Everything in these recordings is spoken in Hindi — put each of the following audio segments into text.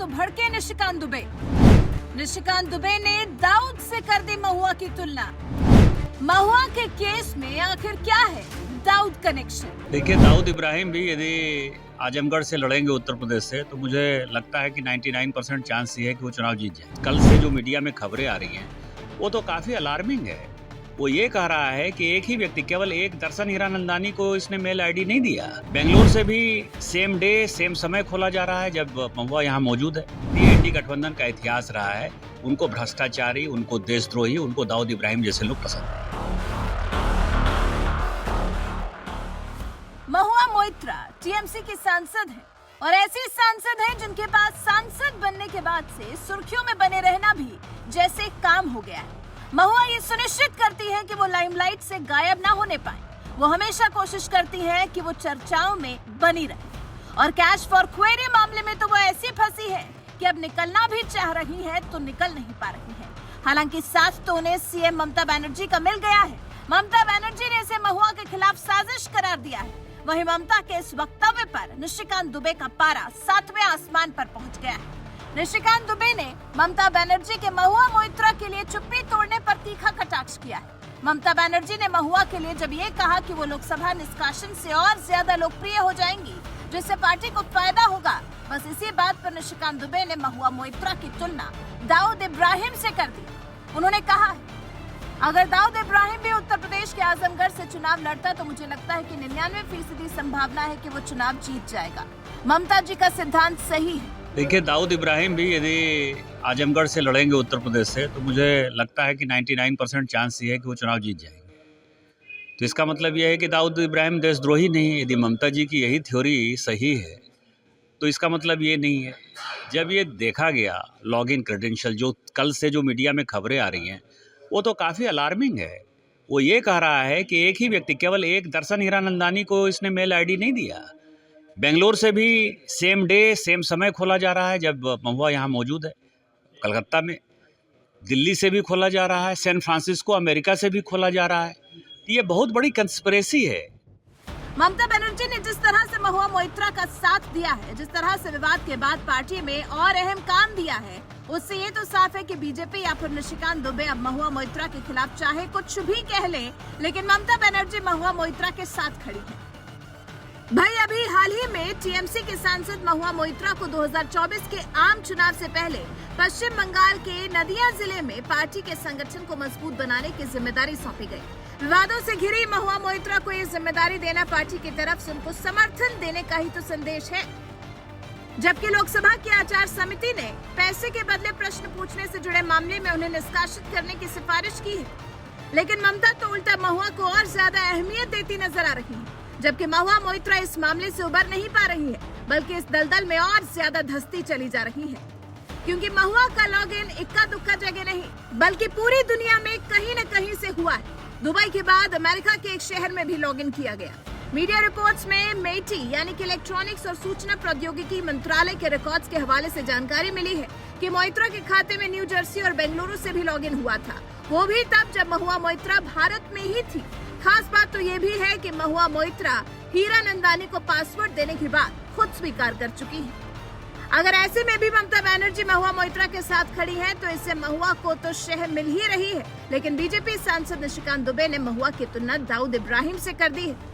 तो भड़के निशिकांत दुबे। निशिकांत दुबे ने दाऊद से कर दी महुआ की तुलना। महुआ के केस में आखिर क्या है दाऊद कनेक्शन? देखिए, दाऊद इब्राहिम भी यदि आजमगढ़ से लड़ेंगे उत्तर प्रदेश से तो मुझे लगता है कि 99% चांस ये है कि वो चुनाव जीत जाए। कल से जो मीडिया में खबरें आ रही हैं वो तो काफी अलार्मिंग है। वो ये कह रहा है कि एक ही व्यक्ति, केवल एक दर्शन हीरानंदानी को इसने मेल आईडी नहीं दिया। बेंगलोर से भी सेम डे सेम समय खोला जा रहा है जब महुआ यहाँ मौजूद है। टीएनडी गठबंधन का इतिहास रहा है, उनको भ्रष्टाचारी, उनको देशद्रोही, उनको दाऊद इब्राहिम जैसे लोग पसंद है। महुआ मोइत्रा टीएमसी की सांसद है और ऐसी सांसद है जिनके पास सांसद बनने के बाद से सुर्खियों में बने रहना भी जैसे काम हो गया है। महुआ ये सुनिश्चित करती है कि वो लाइमलाइट से गायब ना होने पाए। वो हमेशा कोशिश करती है कि वो चर्चाओं में बनी रहे और कैश फॉर क्वेरी मामले में तो वो ऐसी फंसी है कि अब निकलना भी चाह रही है तो निकल नहीं पा रही है। हालांकि साथ तो उन्हें सीएम ममता बनर्जी का मिल गया है। ममता बनर्जी ने इसे महुआ के खिलाफ साजिश करार दिया है। वहीं ममता के इस वक्तव्य पर निशिकांत दुबे का पारा 7वें आसमान पर पहुंच गया है। निशिकांत दुबे ने ममता बनर्जी के महुआ मोइत्रा के लिए चुप्पी तोड़ने पर तीखा कटाक्ष किया है। ममता बनर्जी ने महुआ के लिए जब ये कहा कि वो लोकसभा निष्कासन से और ज्यादा लोकप्रिय हो जाएंगी जिससे पार्टी को फायदा होगा, बस इसी बात पर निशिकांत दुबे ने महुआ मोइत्रा की तुलना दाऊद इब्राहिम से कर दी। उन्होंने कहा, अगर दाऊद इब्राहिम भी उत्तर प्रदेश के आजमगढ़ से चुनाव लड़ता तो मुझे लगता है कि 99% संभावना है कि वो चुनाव जीत जाएगा। ममता जी का सिद्धांत सही है। देखिए, दाऊद इब्राहिम भी यदि आजमगढ़ से लड़ेंगे उत्तर प्रदेश से तो मुझे लगता है कि 99% चांस ये है कि वो चुनाव जीत जाएंगे। तो इसका मतलब यह है कि दाऊद इब्राहिम देशद्रोही नहीं है। यदि ममता जी की यही थ्योरी सही है तो इसका मतलब ये नहीं है। जब ये देखा गया लॉगिन क्रेडेंशियल, जो कल से जो मीडिया में खबरें आ रही हैं वो तो काफ़ी अलार्मिंग है। वो ये कह रहा है कि एक ही व्यक्ति, केवल एक दर्शन हीरानंदानी को इसने मेल आईडी नहीं दिया। बेंगलोर से भी सेम डे सेम समय खोला जा रहा है जब महुआ यहाँ मौजूद है। कलकत्ता में, दिल्ली से भी खोला जा रहा है, सैन फ्रांसिस्को अमेरिका से भी खोला जा रहा है। ये बहुत बड़ी कंस्पिरेसी है। ममता बनर्जी ने जिस तरह से महुआ मोइत्रा का साथ दिया है, जिस तरह से विवाद के बाद पार्टी में और अहम काम दिया है, उससे ये तो साफ है कि बीजेपी या फिर निशिकांत दुबे अब महुआ मोइत्रा के खिलाफ चाहे कुछ भी कह ले, लेकिन ममता बनर्जी महुआ मोइत्रा के साथ खड़ी है। भाई, अभी हाल ही में टीएमसी के सांसद महुआ मोइत्रा को 2024 के आम चुनाव से पहले पश्चिम बंगाल के नदिया जिले में पार्टी के संगठन को मजबूत बनाने की जिम्मेदारी सौंपी गई। विवादों से घिरी महुआ मोइत्रा को ये जिम्मेदारी देना पार्टी की तरफ से उनको समर्थन देने का ही तो संदेश है। जबकि लोकसभा की आचार समिति ने पैसे के बदले प्रश्न पूछने से जुड़े मामले में उन्हें निष्कासित करने की सिफारिश की है, लेकिन ममता तो उल्टा महुआ को और ज्यादा अहमियत देती नजर आ रही है। जबकि महुआ मोइत्रा इस मामले से उबर नहीं पा रही है, बल्कि इस दलदल में और ज्यादा धंसती चली जा रही है, क्योंकि महुआ का लॉगिन इक्का दुक्का जगह नहीं बल्कि पूरी दुनिया में कहीं न कहीं से हुआ है। दुबई के बाद अमेरिका के एक शहर में भी लॉगिन किया गया। मीडिया रिपोर्ट्स में मेटी यानी कि इलेक्ट्रॉनिक्स और सूचना प्रौद्योगिकी मंत्रालय के रिकॉर्ड्स के हवाले से जानकारी मिली है कि मोइत्रा के खाते में न्यू जर्सी और बेंगलुरु से भी लॉगिन हुआ था, वो भी तब जब महुआ मोइत्रा भारत में ही थी। खास बात तो ये भी है कि महुआ मोइत्रा हीरानंदानी को पासवर्ड देने के बाद खुद स्वीकार कर चुकी है। अगर ऐसे में भी ममता बनर्जी महुआ मोइत्रा के साथ खड़ी है तो इससे महुआ को तो शह मिल ही रही है, लेकिन बीजेपी सांसद निशिकांत दुबे ने महुआ की तुलना दाऊद इब्राहिम से कर दी है।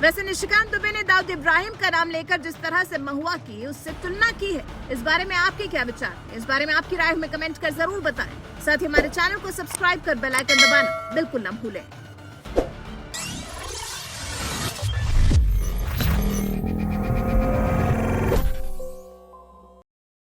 वैसे निशिकांत दुबे ने दाऊद इब्राहिम का नाम लेकर जिस तरह से महुआ की उससे तुलना की है, इस बारे में आपके क्या विचार? इस बारे में आपकी राय हमें कमेंट कर जरूर बताएं। साथ ही हमारे चैनल को सब्सक्राइब कर बेल आइकन दबाना बिल्कुल न भूलें।